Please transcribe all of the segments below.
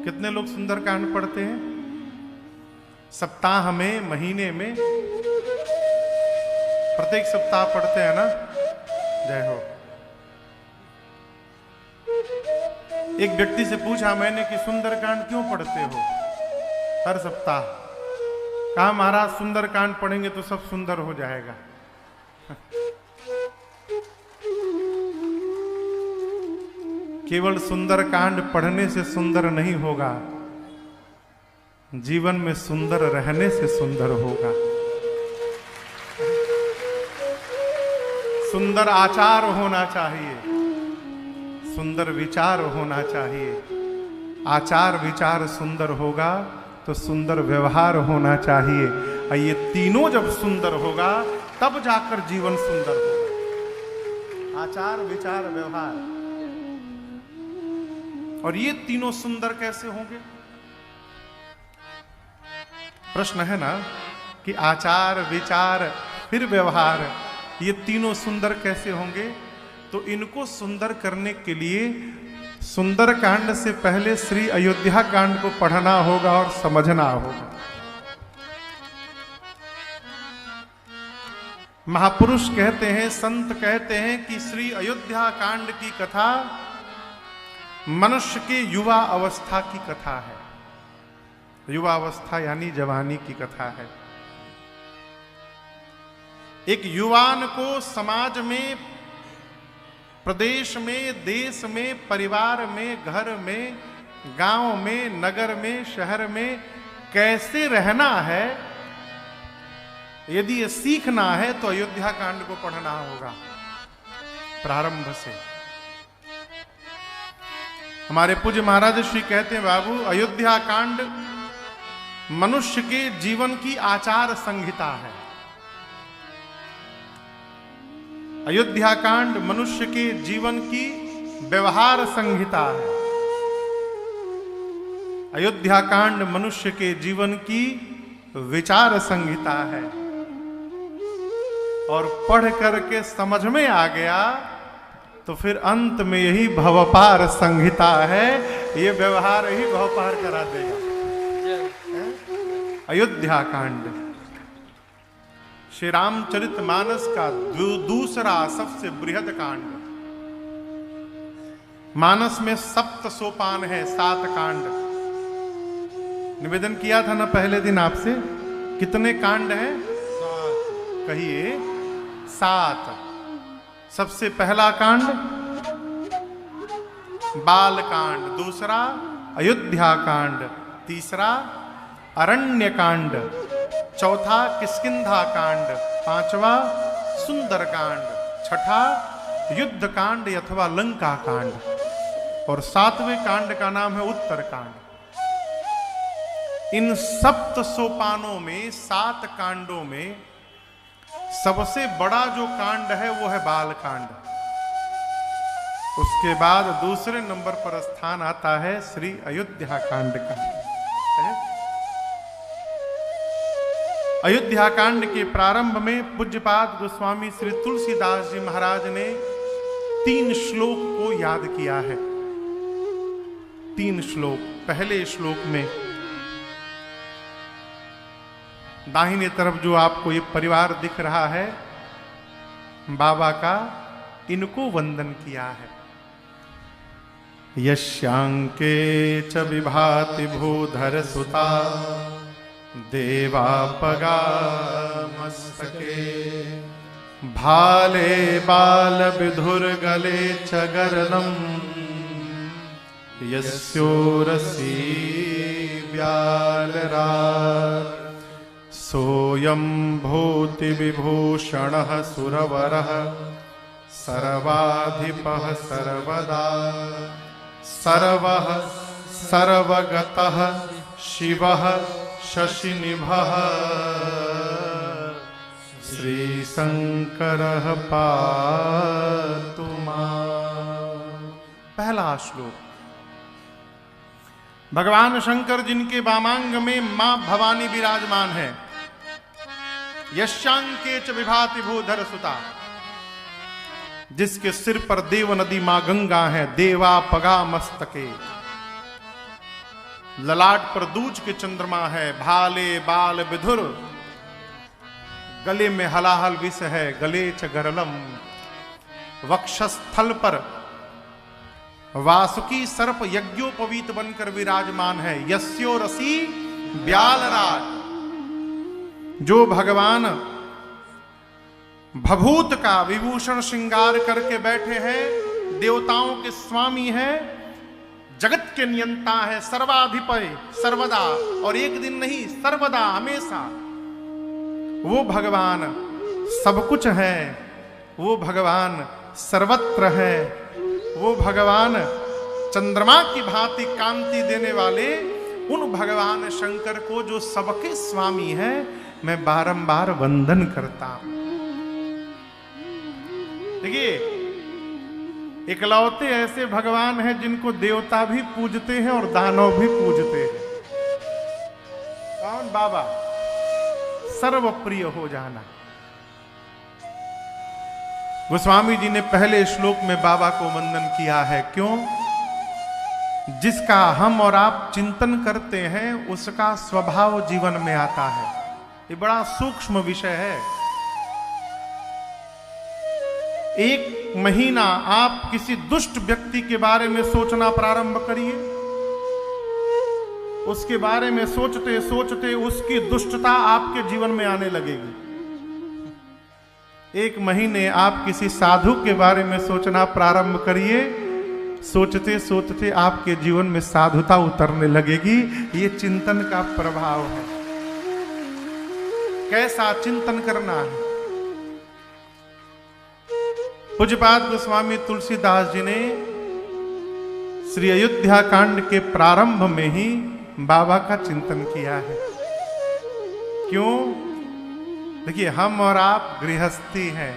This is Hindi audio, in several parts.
कितने लोग सुंदरकांड पढ़ते हैं सप्ताह में, महीने में? प्रत्येक सप्ताह पढ़ते हैं ना? जय हो। एक व्यक्ति से पूछा मैंने कि सुंदरकांड क्यों पढ़ते हो हर सप्ताह? कहा महाराज सुंदरकांड पढ़ेंगे तो सब सुंदर हो जाएगा। केवल सुंदरकांड पढ़ने से सुंदर नहीं होगा, जीवन में सुंदर रहने से सुंदर होगा। सुंदर आचार होना चाहिए, सुंदर विचार होना चाहिए। आचार विचार सुंदर होगा तो सुंदर व्यवहार होना चाहिए। और ये तीनों जब सुंदर होगा तब जाकर जीवन सुंदर होगा। आचार विचार व्यवहार, और ये तीनों सुंदर कैसे होंगे? प्रश्न है ना कि आचार विचार फिर व्यवहार, ये तीनों सुंदर कैसे होंगे? तो इनको सुंदर करने के लिए सुंदर कांड से पहले श्री अयोध्या कांड को पढ़ना होगा और समझना होगा। महापुरुष कहते हैं, संत कहते हैं कि श्री अयोध्या कांड की कथा मनुष्य के युवा अवस्था की कथा है। युवा अवस्था यानी जवानी की कथा है। एक युवान को समाज में, प्रदेश में, देश में, परिवार में, घर में, गांव में, नगर में, शहर में कैसे रहना है, यदि ये सीखना है तो अयोध्या कांड को पढ़ना होगा प्रारंभ से। हमारे पूज्य महाराज श्री कहते हैं, बाबू अयोध्या कांड मनुष्य के जीवन की आचार संहिता है। अयोध्या कांड मनुष्य के जीवन की व्यवहार संहिता है। अयोध्या कांड मनुष्य के जीवन की विचार संहिता है। और पढ़ करके समझ में आ गया तो फिर अंत में यही भवपार संहिता है। ये व्यवहार ही भवपार करा देगा। अयोध्या कांड श्री रामचरितमानस का दूसरा सबसे बृहद कांड। मानस में 7 सोपान है, 7 कांड। निवेदन किया था ना पहले दिन आपसे, कितने कांड हैं? कहिए 7। सबसे पहला कांड बाल कांड, दूसरा अयोध्या कांड, तीसरा अरण्य कांड, चौथा किष्किंधा कांड, 5वां सुंदर कांड, 6ठा युद्ध कांड अथवा लंका कांड, और 7वें कांड का नाम है उत्तर कांड। इन 7 सोपानों में, 7 कांडों में सबसे बड़ा जो कांड है वो है बाल कांड। उसके बाद दूसरे नंबर पर स्थान आता है श्री अयोध्या कांड का। अयोध्या कांड के प्रारंभ में पूज्यपाद गोस्वामी श्री तुलसीदास जी महाराज ने 3 श्लोक को याद किया है। 3 श्लोक। पहले श्लोक में दाहिने तरफ जो आपको ये परिवार दिख रहा है बाबा का, इनको वंदन किया है। यस्यांके च विभाति भूधर सुता देवापगा मस्तके भाले बाल विधुर गले च गर्णम यस्योरसी व्यालरा सोयं भूति विभूषणः सुरवरः सर्वाधिपः सर्वदा सर्वः सर्वगतः शिवः शशिनिभः श्रीशंकरः पातु माम्। पहला श्लोक। भगवान शंकर जिनके वामांग में मां भवानी विराजमान है। यशांके च विभाति भूधर सुता, जिसके सिर पर देव नदी मां गंगा है। देवा पगा मस्तके, ललाट पर दूज के चंद्रमा है, भाले बाल विधुर, गले में हलाहल विष है, गले च गरलम, वक्षस्थल पर वासुकी सर्प यज्ञोपवीत बनकर विराजमान है। यस्यो रसी ब्यालराज, जो भगवान भभूत का विभूषण श्रृंगार करके बैठे हैं, देवताओं के स्वामी हैं, जगत के नियंता है, सर्वाधिपय सर्वदा, और एक दिन नहीं सर्वदा हमेशा। वो भगवान सब कुछ है, वो भगवान सर्वत्र है, वो भगवान चंद्रमा की भांति कांति देने वाले उन भगवान शंकर को जो सबके स्वामी है, मैं बारंबार वंदन करता हूं। देखिए, इकलौते ऐसे भगवान हैं जिनको देवता भी पूजते हैं और दानव भी पूजते हैं। कौन? बाबा। सर्वप्रिय हो जाना। गोस्वामी जी ने पहले श्लोक में बाबा को वंदन किया है। क्यों? जिसका हम और आप चिंतन करते हैं उसका स्वभाव जीवन में आता है। ये बड़ा सूक्ष्म विषय है। एक महीना आप किसी दुष्ट व्यक्ति के बारे में सोचना प्रारंभ करिए, उसके बारे में सोचते सोचते उसकी दुष्टता आपके जीवन में आने लगेगी। एक महीने आप किसी साधु के बारे में सोचना प्रारंभ करिए, सोचते सोचते आपके जीवन में साधुता उतरने लगेगी। ये चिंतन का प्रभाव है। कैसा चिंतन करना है? पूज्यपाद गोस्वामी तुलसीदास जी ने श्री अयोध्या कांड के प्रारंभ में ही बाबा का चिंतन किया है। क्यों? देखिए, हम और आप गृहस्थी हैं।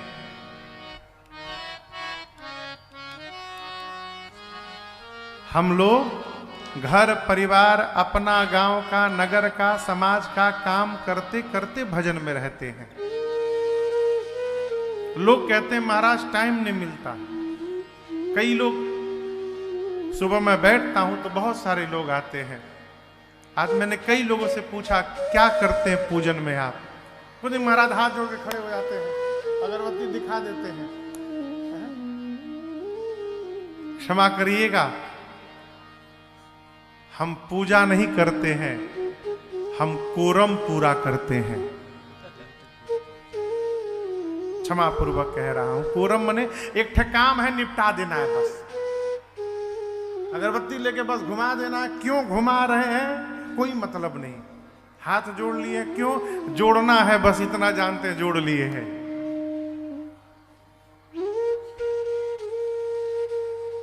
हम लोग घर परिवार, अपना गांव का, नगर का, समाज का काम करते करते भजन में रहते हैं। लोग कहते हैं महाराज टाइम नहीं मिलता। कई लोग, सुबह मैं बैठता हूं तो बहुत सारे लोग आते हैं। आज मैंने कई लोगों से पूछा क्या करते हैं पूजन में आप? खुद ही महाराज हाथ जोड़ के खड़े हो जाते हैं, अगरबत्ती दिखा देते हैं। क्षमा करिएगा, हम पूजा नहीं करते हैं, हम कोरम पूरा करते हैं। क्षमा पूर्वक कह रहा हूं। कोरम मने एक ठे काम है, निपटा देना है बस। अगरबत्ती लेके बस घुमा देना। क्यों घुमा रहे हैं? कोई मतलब नहीं। हाथ जोड़ लिए, क्यों? जोड़ना है, बस इतना जानते हैं, जोड़ लिए हैं।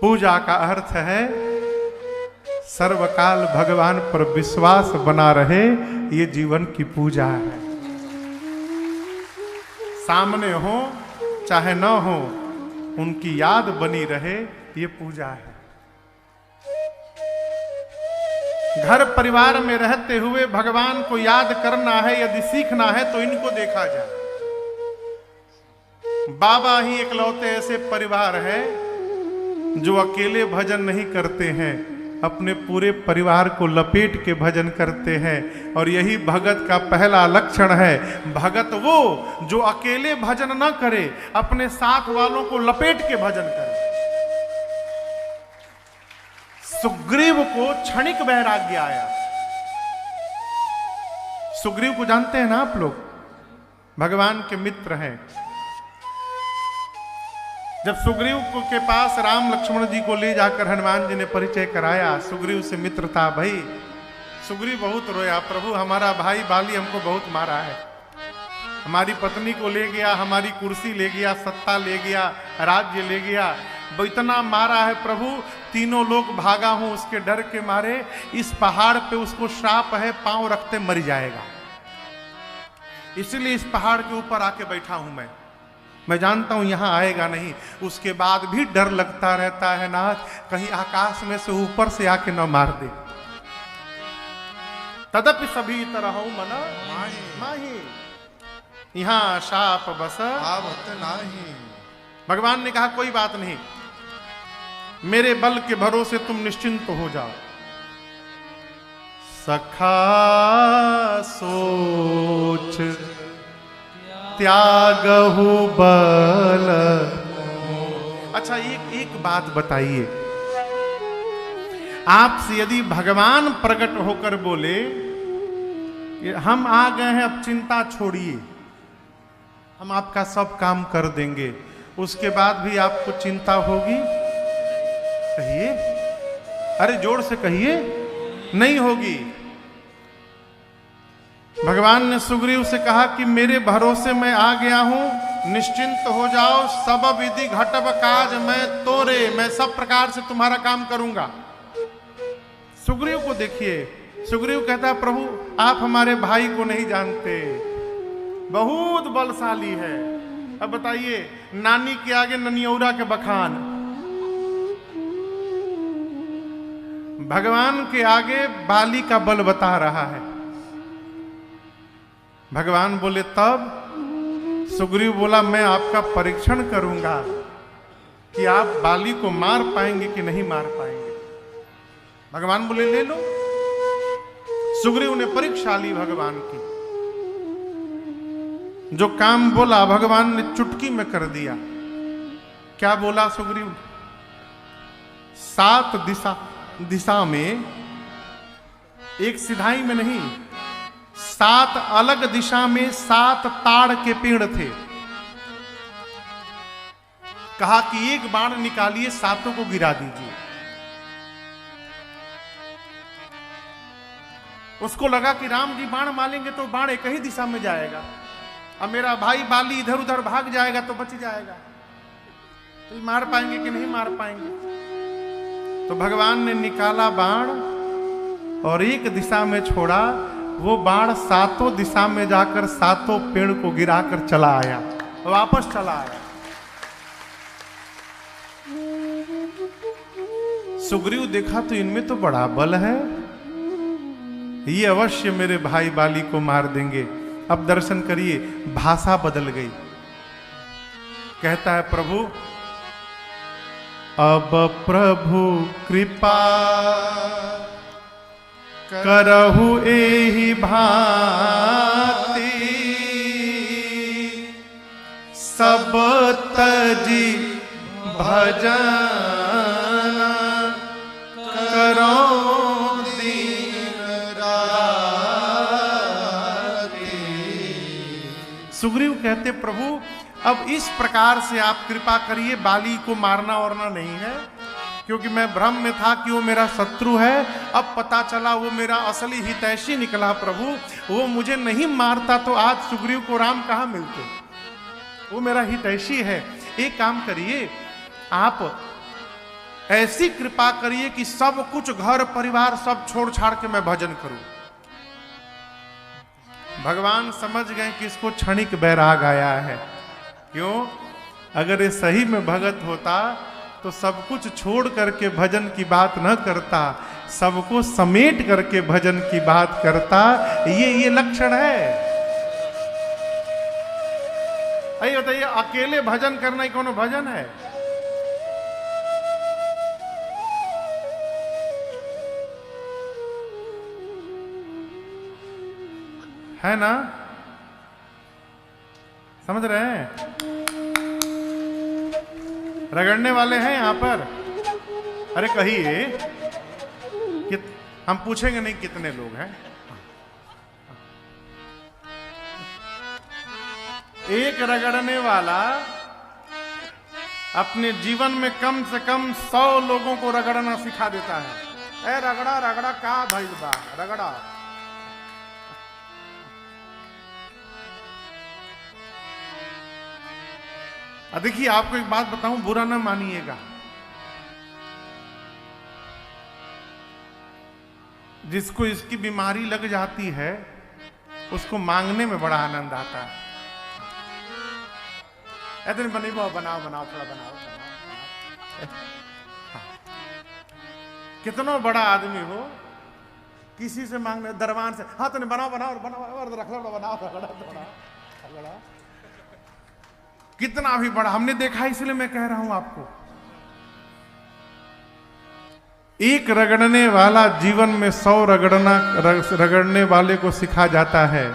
पूजा का अर्थ है सर्वकाल भगवान पर विश्वास बना रहे, ये जीवन की पूजा है। सामने हो चाहे न हो, उनकी याद बनी रहे, ये पूजा है। घर परिवार में रहते हुए भगवान को याद करना है, यदि सीखना है तो इनको देखा जाए। बाबा ही इकलौते ऐसे परिवार है जो अकेले भजन नहीं करते हैं, अपने पूरे परिवार को लपेट के भजन करते हैं। और यही भगत का पहला लक्षण है। भगत वो जो अकेले भजन न करे, अपने साथ वालों को लपेट के भजन करे। सुग्रीव को क्षणिक वैराग्य आया। सुग्रीव को जानते हैं ना आप लोग? भगवान के मित्र हैं। जब सुग्रीव के पास राम लक्ष्मण जी को ले जाकर हनुमान जी ने परिचय कराया, सुग्रीव से मित्रता भई। सुग्रीव बहुत रोया, प्रभु हमारा भाई बाली हमको बहुत मारा है, हमारी पत्नी को ले गया, हमारी कुर्सी ले गया, सत्ता ले गया, राज्य ले गया, इतना मारा है प्रभु, तीनों लोग भागा हूं उसके डर के मारे। इस पहाड़ पे उसको श्राप है, पांव रखते मर जाएगा, इसलिए इस पहाड़ के ऊपर आके बैठा हूं मैं जानता हूं यहां आएगा नहीं। उसके बाद भी डर लगता रहता है नाथ, कहीं आकाश में से ऊपर से आके न मार दे। तदपि सभी तरह मना माही, यहां शाप बस आवत नाही। भगवान ने कहा कोई बात नहीं, मेरे बल के भरोसे तुम निश्चिंत हो जाओ। सखा सोच त्यागहु बल। अच्छा, एक बात बताइए, आपसे यदि भगवान प्रकट होकर बोले कि हम आ गए हैं, अब चिंता छोड़िए, हम आपका सब काम कर देंगे, उसके बाद भी आपको चिंता होगी? कहिए, अरे जोर से कहिए, नहीं होगी। भगवान ने सुग्रीव से कहा कि मेरे भरोसे मैं आ गया हूं, निश्चिंत हो जाओ, सब विधि घटब काज मैं तोरे, मैं सब प्रकार से तुम्हारा काम करूंगा। सुग्रीव को देखिए, सुग्रीव कहता है प्रभु आप हमारे भाई को नहीं जानते, बहुत बलशाली है। अब बताइए, नानी के आगे ननियौरा के बखान, भगवान के आगे बाली का बल बता रहा है। भगवान बोले तब? सुग्रीव बोला मैं आपका परीक्षण करूंगा कि आप बाली को मार पाएंगे कि नहीं मार पाएंगे। भगवान बोले ले लो। सुग्रीव ने परीक्षा ली भगवान की, जो काम बोला भगवान ने चुटकी में कर दिया। क्या बोला सुग्रीव? 7 दिशा में, एक सिधाई में नहीं, 7 अलग दिशा में 7 ताड़ के पेड़ थे। कहा कि एक बाण निकालिए, 7 को गिरा दीजिए। उसको लगा कि राम जी बाण मारेंगे तो बाण एक ही दिशा में जाएगा, अब मेरा भाई बाली इधर उधर भाग जाएगा तो बच जाएगा, तो मार पाएंगे कि नहीं मार पाएंगे? तो भगवान ने निकाला बाण और एक दिशा में छोड़ा, वो बाण 7 दिशा में जाकर 7 पेड़ को गिराकर चला आया, वापस चला आया। सुग्रीव देखा तो इनमें तो बड़ा बल है, ये अवश्य मेरे भाई बाली को मार देंगे। अब दर्शन करिए, भाषा बदल गई। कहता है प्रभु अब प्रभु कृपा करहु एहि भांति, सब तजी भजन करो दिन राति। सुग्रीव कहते प्रभु अब इस प्रकार से आप कृपा करिए, बाली को मारना वरना नहीं है, क्योंकि मैं भ्रम में था कि वो मेरा शत्रु है, अब पता चला वो मेरा असली हितैषी निकला। प्रभु वो मुझे नहीं मारता तो आज सुग्रीव को राम कहाँ मिलते, वो मेरा हितैषी है। एक काम करिए, आप ऐसी कृपा करिए कि सब कुछ घर परिवार सब छोड़ छाड़ के मैं भजन करूं। भगवान समझ गए कि इसको क्षणिक बैराग आया है। क्यों? अगर ये सही में भगत होता तो सब कुछ छोड़ करके भजन की बात न करता, सबको समेट करके भजन की बात करता। ये लक्षण है। अरे बताइए, अकेले भजन करना ही कौन भजन है ना? समझ रहे हैं? रगड़ने वाले हैं यहां पर। अरे कहिए कि हम पूछेंगे नहीं कितने लोग हैं। एक रगड़ने वाला अपने जीवन में कम से कम 100 लोगों को रगड़ना सिखा देता है। ए रगड़ा रगड़ा का भइल बा, रगड़ा। देखिए आपको एक बात बताऊं, बुरा ना मानिएगा, जिसको इसकी बीमारी लग जाती है उसको मांगने में बड़ा आनंद आता है। ऐसे बनाओ बनाओ बनाओ थोड़ा बनाओ, कितना बड़ा आदमी हो, किसी से मांगने, दरबान से, हाँ तो बनाओ बनाओ बनाओ रख लो, बनाओ बनाओ। कितना भी बड़ा हमने देखा, इसलिए मैं कह रहा हूं आपको। एक रगड़ने वाला जीवन में 100 रगड़ने वाले को सिखा जाता है।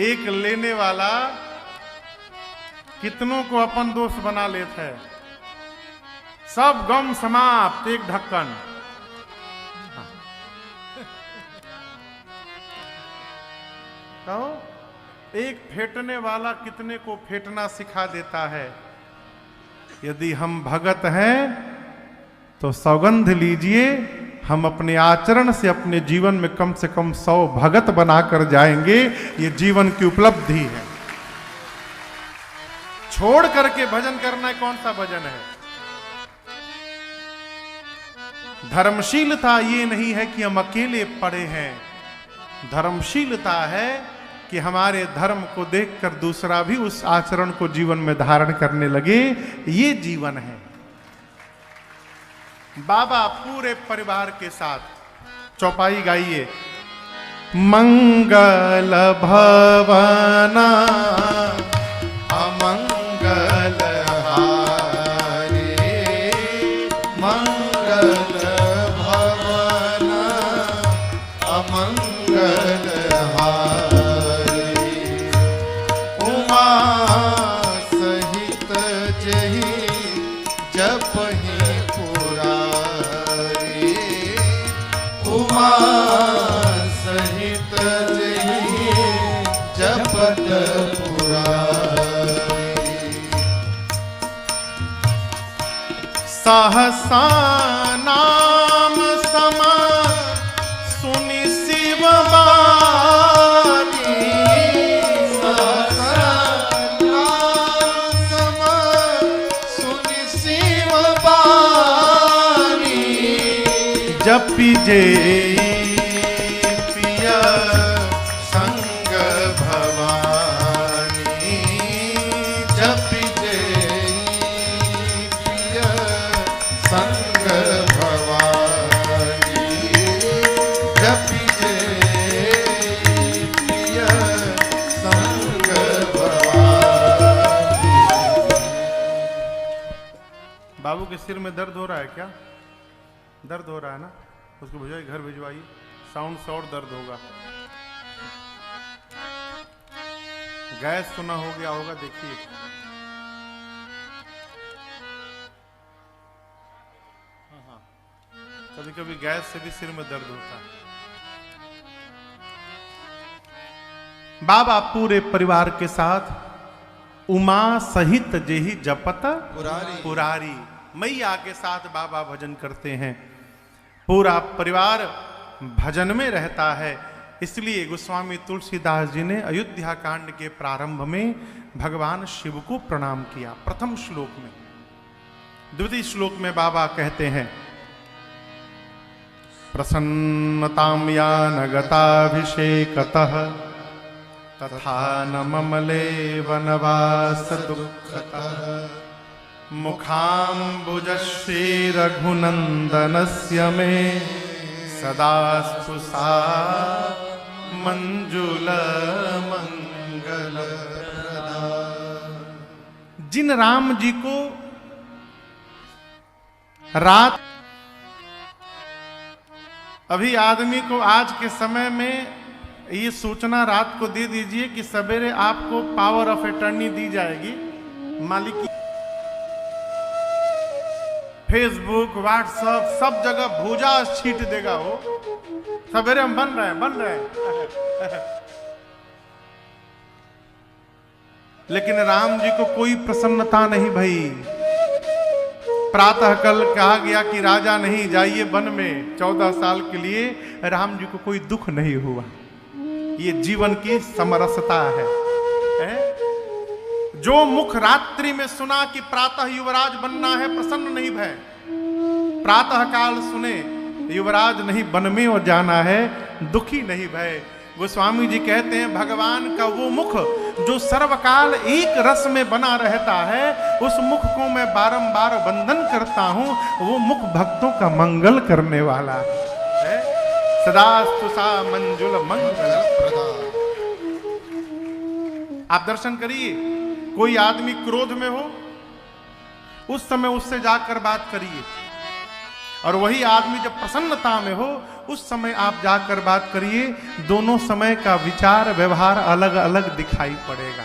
एक लेने वाला कितनों को अपन दोस्त बना लेता है। सब गम समाप्त, एक ढक्कन। कहो, एक फेंटने वाला कितने को फेंटना सिखा देता है। यदि हम भगत हैं तो सौगंध लीजिए, हम अपने आचरण से अपने जीवन में कम से कम 100 भगत बनाकर जाएंगे। ये जीवन की उपलब्धि है। छोड़ करके भजन करना कौन सा भजन है? धर्मशीलता ये नहीं है कि हम अकेले पड़े हैं। धर्मशीलता है कि हमारे धर्म को देखकर दूसरा भी उस आचरण को जीवन में धारण करने लगे। ये जीवन है। बाबा पूरे परिवार के साथ चौपाई गाइए। मंगल भवना अमंगल हारे, मंगल भवना अमंगल हारे, उमा सहित जही जपहि सहित जपत पुरारी, सहसा नाम समा सुनि शिव बानी, सहसा नाम समा सुनि शिव बानी, जपि जे बाबू के सिर में दर्द हो रहा है क्या? दर्द हो रहा है ना? उसको भिजवाइए, घर भिजवाइए। साउंड से और दर्द होगा। गैस तो ना हो गया होगा, देखिए। हाँ, कभी कभी गैस से भी सिर में दर्द होता है। बाबा पूरे परिवार के साथ उमा सहित जेहि जपत पुरारी, मैया के साथ बाबा भजन करते हैं। पूरा परिवार भजन में रहता है। इसलिए गोस्वामी तुलसीदास जी ने अयोध्या कांड के प्रारंभ में भगवान शिव को प्रणाम किया। प्रथम श्लोक में। द्वितीय श्लोक में बाबा कहते हैं, प्रसन्नताम या नगताभिषेकतः तथा न ममले वनवास दुःखतः, मुखाम्बुजश्री रघुनन्दनस्य मे सदा स्फुषा मंजुल मंगल प्रदा। जिन राम जी को रात, अभी आदमी को आज के समय में ये सूचना रात को दे दीजिए कि सवेरे आपको पावर ऑफ अटर्नी दी जाएगी। मालिक की फेसबुक, व्हाट्सएप सब जगह भूजा छीट देगा वो। सवेरे हम बन रहे हैं लेकिन राम जी को कोई प्रसन्नता नहीं भई। प्रातः कल कहा गया कि राजा नहीं, जाइए वन में 14 साल के लिए। राम जी को कोई दुख नहीं हुआ। ये जीवन की समरसता है। जो मुख रात्रि में सुना कि प्रातः युवराज बनना है, प्रसन्न नहीं भय। प्रातः काल सुने युवराज नहीं वन में और जाना है, दुखी नहीं भय। गोस्वामी जी कहते हैं, भगवान का वो मुख जो सर्वकाल एक रस में बना रहता है, उस मुख को मैं बारंबार वंदन करता हूं। वो मुख भक्तों का मंगल करने वाला है। सदा स्तुषा मंजुल मंगल प्रदा। आप दर्शन करिए, कोई आदमी क्रोध में हो, उस समय उससे जाकर बात करिए। और वही आदमी जब प्रसन्नता में हो उस समय आप जाकर बात करिए, दोनों समय का विचार व्यवहार अलग अलग दिखाई पड़ेगा।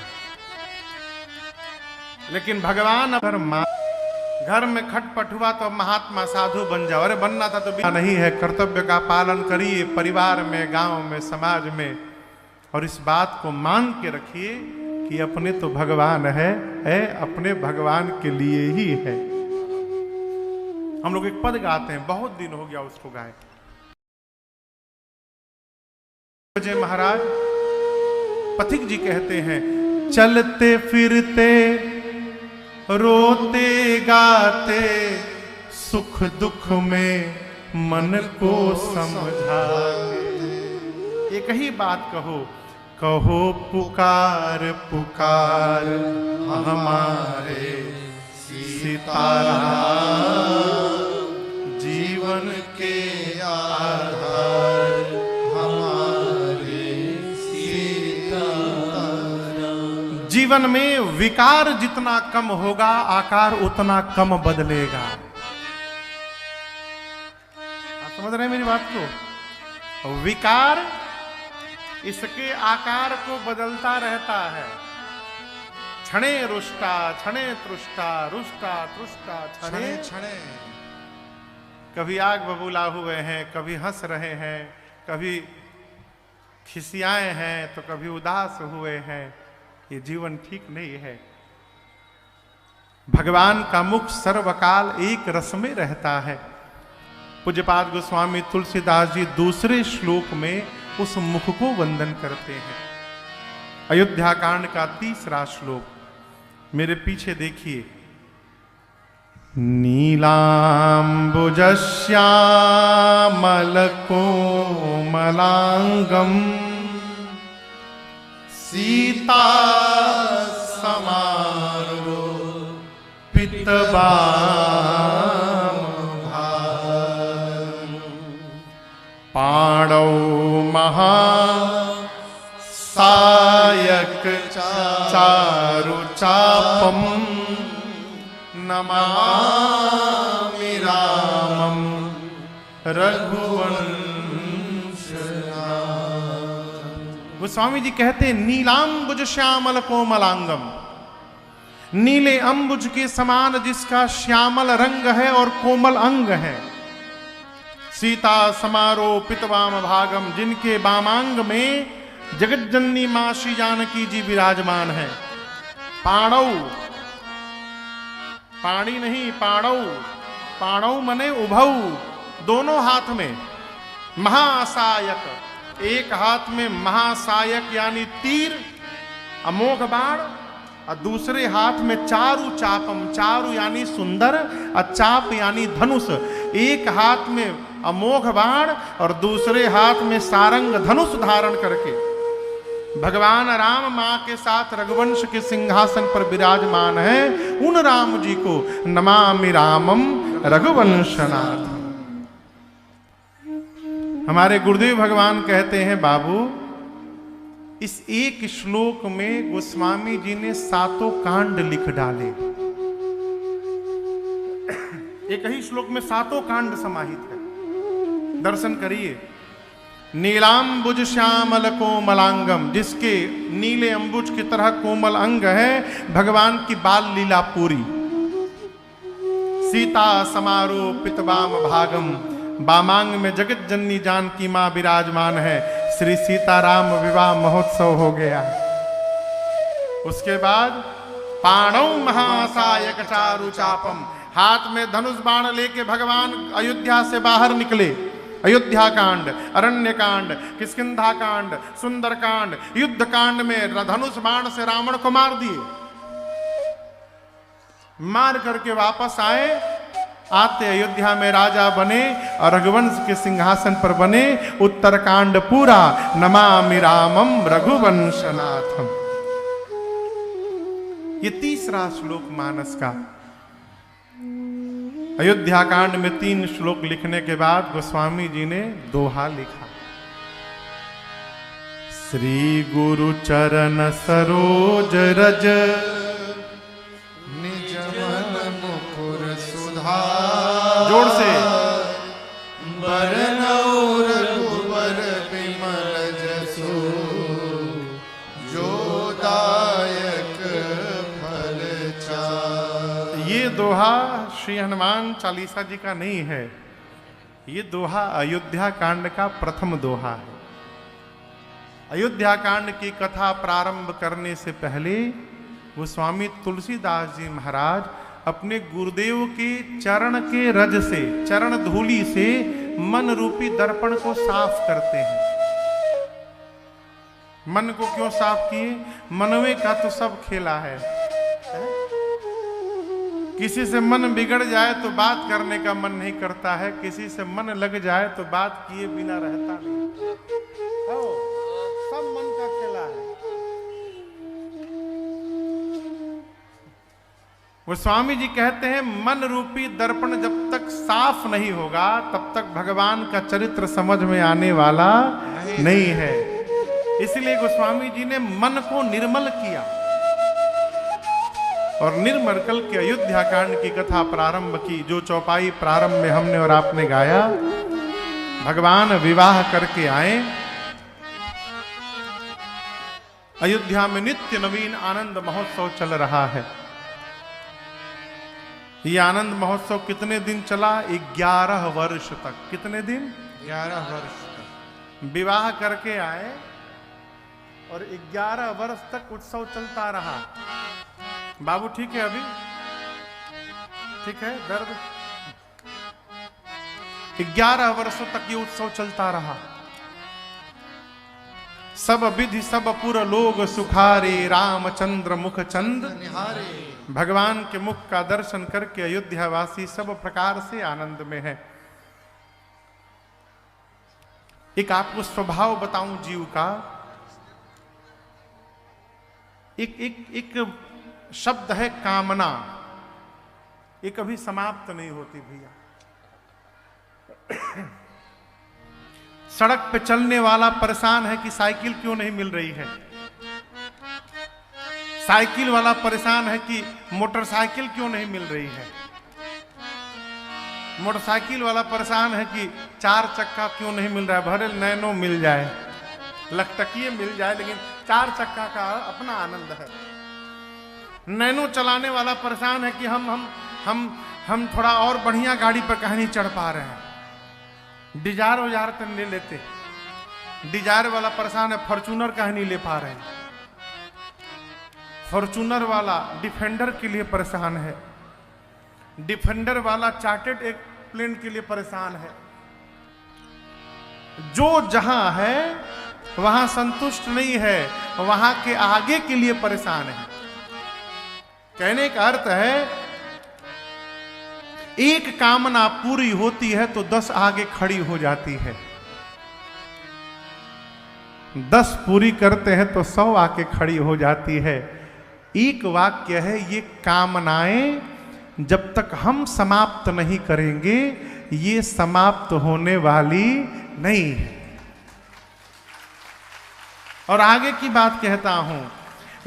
लेकिन भगवान अगर घर में खटपट हुआ तो महात्मा साधु बन जाओ, अरे बनना था तो नहीं है। कर्तव्य का पालन करिए परिवार में, गांव में, समाज में, और इस बात को मान के रखिए कि अपने तो भगवान है, अपने भगवान के लिए ही है। हम लोग एक पद गाते हैं, बहुत दिन हो गया उसको गाए। जय महाराज पथिक जी कहते हैं, चलते फिरते रोते गाते सुख दुख में मन को समझाते। एक ही बात कहो, कहो पुकार पुकार हमारे सीताराम, जीवन के आधार हमारे सीताराम। जीवन में विकार जितना कम होगा आकार उतना कम बदलेगा। आप समझ रहे हैं मेरी बात को? विकार इसके आकार को बदलता रहता है। क्षणे रुष्टा, क्षणे तृष्टा, रुष्टा तृष्टा, क्षणे क्षणे। कभी आग बबूला हुए हैं, कभी हंस रहे हैं, कभी खिसियाए हैं, तो कभी उदास हुए हैं। ये जीवन ठीक नहीं है। भगवान का मुख सर्वकाल एक रस में रहता है। पूज्यपाद गोस्वामी तुलसीदास जी दूसरे श्लोक में उस मुख को वंदन करते हैं। अयोध्या कांड का 3रा श्लोक मेरे पीछे देखिए। नीलाम्बुजश्यामलकोमलांगम सीता समारो पितबाम पाणौ महा सायक चारु चापम नमामि रामं रघुवंश। गोस्वामी जी कहते हैं, नीलांबुज श्यामल कोमलांगम, नीले अंबुज के समान जिसका श्यामल रंग है और कोमल अंग है। सीता समारो पितवाम भागम, जिनके वामांग में जगज्जननी मां श्री जानकी जी विराजमान है। पाणौ, पाणी नहीं पाणौ, पाणौ मने उभौ, दोनों हाथ में। महासायक, एक हाथ में महासायक यानी तीर अमोघ बाण, और दूसरे हाथ में चारु चापम, चारु यानी सुंदर और चाप यानी धनुष। एक हाथ में अमोघ बाण और दूसरे हाथ में सारंग धनुष धारण करके भगवान राम मां के साथ रघुवंश के सिंहासन पर विराजमान है। उन राम जी को नमामि रामम रघुवंशनाथ। हमारे गुरुदेव भगवान कहते हैं, बाबू इस एक श्लोक में गोस्वामी जी ने 7 कांड लिख डाले। एक ही श्लोक में 7 कांड समाहित है। दर्शन करिए। नीलांबुज श्यामल कोमलांगम, जिसके नीले अंबुज की तरह कोमल अंग है, भगवान की बाल लीला पूरी। सीता समारो पितवाम भागम, बामांग में जगत जननी जानकी मां विराजमान है। श्री सीताराम विवाह महोत्सव हो गया। उसके बाद पाणौ महासायक चारु चापम, हाथ में धनुष बाण लेके भगवान अयोध्या से बाहर निकले। अयोध्या कांड, अरण्य कांड, किष्किंधा कांड, सुंदर कांड, युद्ध कांड में धनुष बाण से रावण को मार दिए। मार करके वापस आए, आते अयोध्या में राजा बने और रघुवंश के सिंहासन पर बने। उत्तर कांड पूरा, नमामि रामम रघुवंशनाथम। ये 3रा श्लोक मानस का। अयोध्या कांड में 3 श्लोक लिखने के बाद गोस्वामी जी ने दोहा लिखा। श्री गुरु चरण सरोज रज निज मन मुकुर सुधार। जोर से बरनौ रघुवर बिमल जसु, जो दायक फल चार। ये दोहा श्री हनुमान चालीसा जी का नहीं है, ये दोहा अयोध्या कांड का प्रथम दोहा है। अयोध्या कांड की कथा प्रारंभ करने से पहले वो स्वामी तुलसीदास जी महाराज अपने गुरुदेव के चरण के रज से, चरण धूलि से मन रूपी दर्पण को साफ करते हैं। मन को क्यों साफ किए? मनवे का तो सब खेला है। किसी से मन बिगड़ जाए तो बात करने का मन नहीं करता है, किसी से मन लग जाए तो बात किए बिना रहता नहीं। सब मन का खेला है। वो स्वामी जी कहते हैं मन रूपी दर्पण जब तक साफ नहीं होगा तब तक भगवान का चरित्र समझ में आने वाला नहीं है। इसलिए गोस्वामी जी ने मन को निर्मल किया और निर्मल कल के अयोध्या कांड की कथा प्रारंभ की। जो चौपाई प्रारंभ में हमने और आपने गाया, भगवान विवाह करके आए, अयोध्या में नित्य नवीन आनंद महोत्सव चल रहा है। ये आनंद महोत्सव कितने दिन चला? 11 वर्ष तक। कितने दिन? 11 वर्ष तक विवाह करके आए और 11 वर्ष तक उत्सव चलता रहा। बाबू ठीक है? अभी ठीक है? दर्द? 11 वर्षों तक ये उत्सव चलता रहा। सब विधि सब पुर लोग सुखारे, रामचंद्र मुख चंद निहारे। भगवान के मुख का दर्शन करके अयोध्यावासी सब प्रकार से आनंद में है। एक आपको स्वभाव बताऊं जीव का। एक शब्द है कामना, ये कभी समाप्त नहीं होती भैया। सड़क पे चलने वाला परेशान है कि साइकिल क्यों नहीं मिल रही है। साइकिल वाला परेशान है कि मोटरसाइकिल क्यों नहीं मिल रही है। मोटरसाइकिल वाला परेशान है कि 4 चक्का क्यों नहीं मिल रहा है। भले नैनो मिल जाए, लखटकिए मिल जाए, लेकिन 4 चक्का का अपना आनंद है। नैनो चलाने वाला परेशान है कि हम थोड़ा और बढ़िया गाड़ी पर कहीं नहीं चढ़ पा रहे हैं। डिजायर वजार तो ले लेते, डिजायर वाला परेशान है फॉर्चूनर कहीं नहीं ले पा रहे हैं। फॉर्चूनर वाला डिफेंडर के लिए परेशान है, डिफेंडर वाला चार्टेड एक प्लेन के लिए परेशान है। जो जहां है वहां संतुष्ट नहीं है, वहां के आगे के लिए परेशान है। कहने का अर्थ है एक कामना पूरी होती है तो 10 आगे खड़ी हो जाती है, 10 पूरी करते हैं तो 100 आके खड़ी हो जाती है। एक वाक्य है, ये कामनाएं जब तक हम समाप्त नहीं करेंगे ये समाप्त होने वाली नहीं है। और आगे की बात कहता हूं,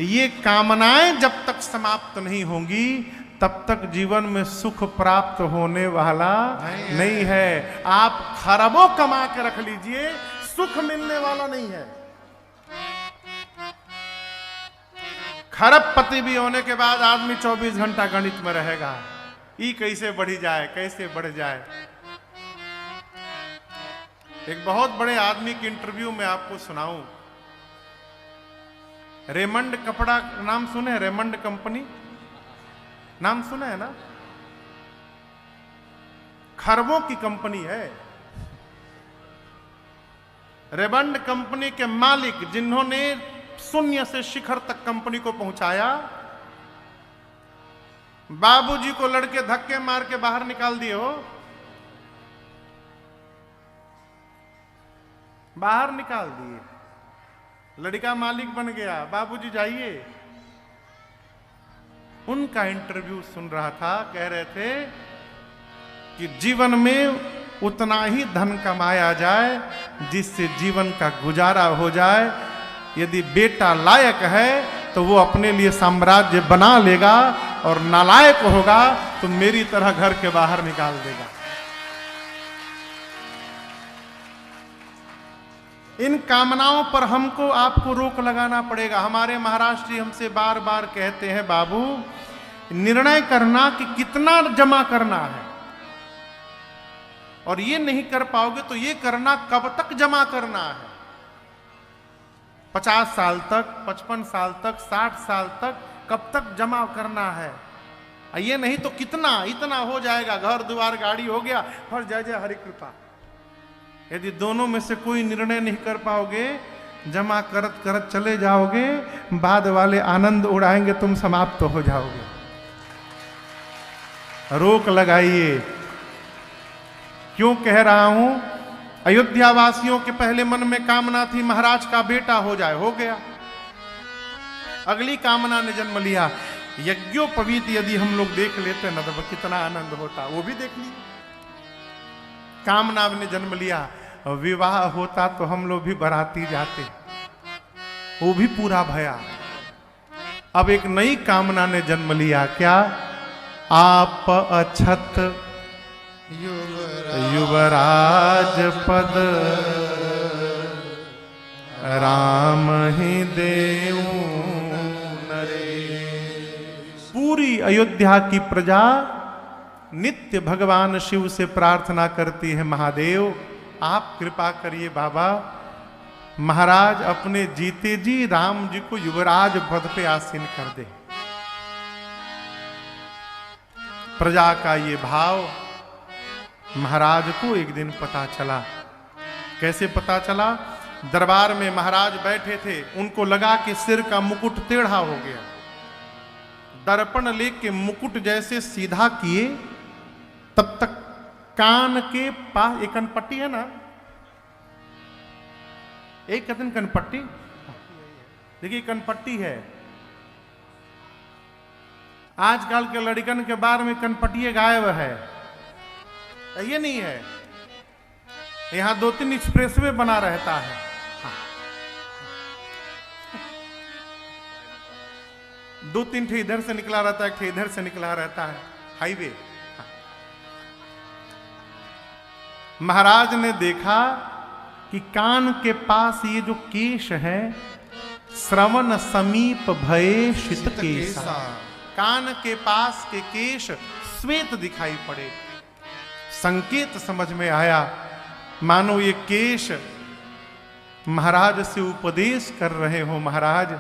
ये कामनाएं जब तक समाप्त नहीं होंगी तब तक जीवन में सुख प्राप्त होने वाला नहीं है। आप खरबों कमा के रख लीजिए, सुख मिलने वाला नहीं है। खरबपति भी होने के बाद आदमी 24 घंटा गणित में रहेगा, ई कैसे बढ़ी जाए, कैसे बढ़ जाए। एक बहुत बड़े आदमी की इंटरव्यू में आपको सुनाऊं। रेमंड कपड़ा नाम सुने? रेमंड कंपनी नाम सुना है ना? खरबों की कंपनी है। रेमंड कंपनी के मालिक जिन्होंने शून्य से शिखर तक कंपनी को पहुंचाया, बाबूजी को लड़के धक्के मार के बाहर निकाल दिए हो, बाहर निकाल दिए। लड़का मालिक बन गया, बाबूजी जाइए। उनका इंटरव्यू सुन रहा था, कह रहे थे कि जीवन में उतना ही धन कमाया जाए जिससे जीवन का गुजारा हो जाए। यदि बेटा लायक है तो वो अपने लिए साम्राज्य बना लेगा, और नालायक होगा तो मेरी तरह घर के बाहर निकाल देगा। इन कामनाओं पर हमको आपको रोक लगाना पड़ेगा। हमारे महाराज जी हमसे बार बार कहते हैं, बाबू निर्णय करना कि कितना जमा करना है, और ये नहीं कर पाओगे तो ये करना कब तक जमा करना है। 50 साल तक, 55 साल तक, 60 साल तक, कब तक जमा करना है। ये नहीं तो कितना, इतना हो जाएगा, घर द्वार गाड़ी हो गया, और जय जय हरि कृपा। यदि दोनों में से कोई निर्णय नहीं कर पाओगे, जमा करत करत चले जाओगे, बाद वाले आनंद उड़ाएंगे, तुम समाप्त हो जाओगे। रोक लगाइए। क्यों कह रहा हूं? अयोध्या वासियों के पहले मन में कामना थी महाराज का बेटा हो जाए, हो गया। अगली कामना ने जन्म लिया। यज्ञोपवीत यदि हम लोग देख लेते ना तो कितना आनंद होता, वो भी देख लिया। कामना ने जन्म लिया, विवाह होता तो हम लोग भी बराती जाते, वो भी पूरा भया। अब एक नई कामना ने जन्म लिया, क्या? आप अछत युवराज पद राम ही देऊ नरेश। पूरी अयोध्या की प्रजा नित्य भगवान शिव से प्रार्थना करती है, महादेव आप कृपा करिए बाबा, महाराज अपने जीते जी राम जी को युवराज पद पे आसीन कर दे। प्रजा का ये भाव महाराज को एक दिन पता चला। कैसे पता चला? दरबार में महाराज बैठे थे, उनको लगा कि सिर का मुकुट टेढ़ा हो गया। दर्पण लेके मुकुट जैसे सीधा किए, तब तक कान के पास एक कनपट्टी है ना, एक कहते हैं कनपट्टी, देखिए कनपट्टी है। आजकल के लड़कन के बार में कनपट्टी गायब है, ये नहीं है। यहां 2-3 एक्सप्रेसवे बना रहता है। दो तीन ठे इधर से निकला रहता है, एक ठे इधर से निकला रहता है, हाईवे। महाराज ने देखा कि कान के पास ये जो केश है, श्रवण समीप भये शित केसा, कान के पास के केश श्वेत दिखाई पड़े। संकेत समझ में आया, मानो ये केश महाराज से उपदेश कर रहे हो, महाराज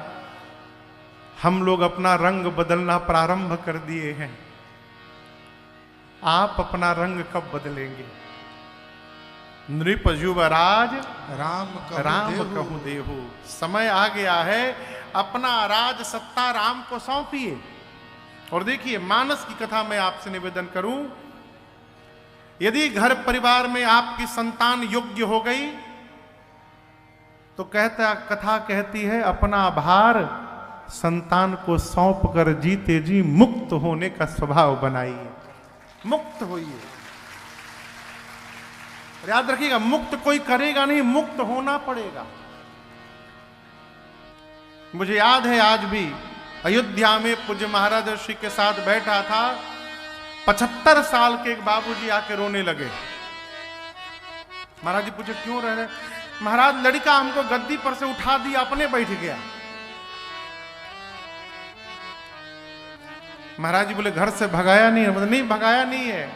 हम लोग अपना रंग बदलना प्रारंभ कर दिए हैं, आप अपना रंग कब बदलेंगे? नृप युवराज राम कहूं देहु, समय आ गया है, अपना राज सत्ता राम को सौंपिए। और देखिए मानस की कथा में आपसे निवेदन करूं, यदि घर परिवार में आपकी संतान योग्य हो गई तो कथा कहती है अपना भार संतान को सौंप कर जीते जी मुक्त होने का स्वभाव बनाइए, मुक्त होइए। याद रखिएगा, मुक्त कोई करेगा नहीं, मुक्त होना पड़ेगा। मुझे याद है आज भी अयोध्या में पूज्य महाराज ऋषि के साथ बैठा था, 75 साल के एक बाबूजी आके रोने लगे। महाराज जी पूछे क्यों रह रहे? महाराज लड़का हमको गद्दी पर से उठा दिया, अपने बैठ गया। महाराज जी बोले घर से भगाया नहीं है? नहीं भगाया नहीं है,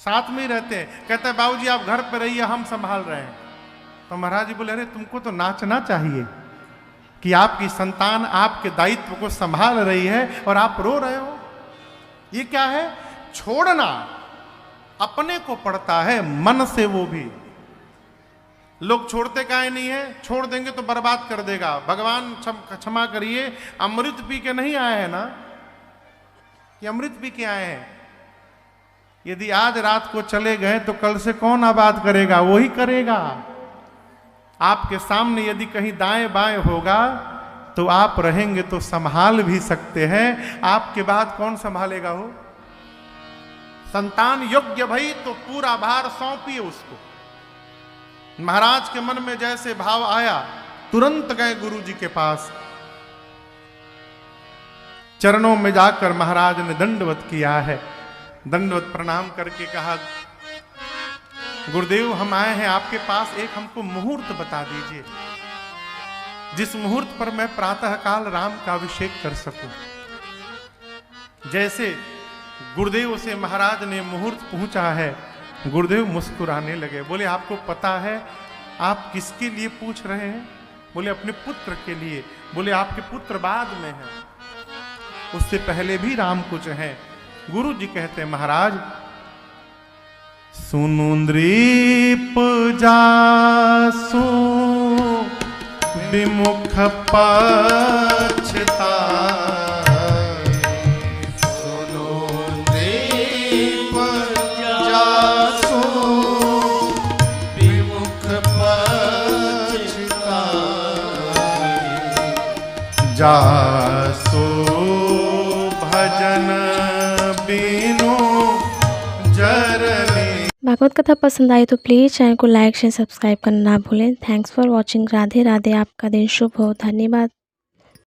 साथ में ही रहते हैं। कहते हैं बाबूजी आप घर पे रहिए, हम संभाल रहे हैं। तो महाराज जी बोले अरे तुमको तो नाचना चाहिए कि आपकी संतान आपके दायित्व को संभाल रही है और आप रो रहे हो। ये क्या है? छोड़ना अपने को पड़ता है, मन से। वो भी लोग छोड़ते काहे नहीं है? छोड़ देंगे तो बर्बाद कर देगा। भगवान क्षमा करिए, अमृत पी के नहीं आए हैं ना, कि अमृत पी के आए हैं। यदि आज रात को चले गए तो कल से कौन आबाद करेगा? वही करेगा। आपके सामने यदि कहीं दाएं बाएं होगा तो आप रहेंगे तो संभाल भी सकते हैं, आपके बाद कौन संभालेगा? हो संतान योग्य भई तो पूरा भार सौंपिए उसको। महाराज के मन में जैसे भाव आया, तुरंत गए गुरु जी के पास, चरणों में जाकर महाराज ने दंडवत किया है। दंडवत प्रणाम करके कहा गुरुदेव हम आए हैं आपके पास, एक हमको मुहूर्त बता दीजिए जिस मुहूर्त पर मैं प्रातः काल राम का अभिषेक कर सकूं। जैसे गुरुदेव से महाराज ने मुहूर्त पूछा है, गुरुदेव मुस्कुराने लगे, बोले आपको पता है आप किसके लिए पूछ रहे हैं? बोले अपने पुत्र के लिए। बोले आपके पुत्र बाद में हैं, उससे पहले भी राम कुछ हैं। गुरु जी कहते हैं महाराज सुनु नृप जासु विमुख पछताए, सुनो नृप जासु विमुख पछताए, जासु भजन बिनु जरनी। भागवत कथा पसंद आई तो प्लीज़ चैनल को लाइक शेयर सब्सक्राइब करना ना भूलें। Thanks for watching. Radhe Radhe. आपका दिन शुभ हो। धन्यवाद।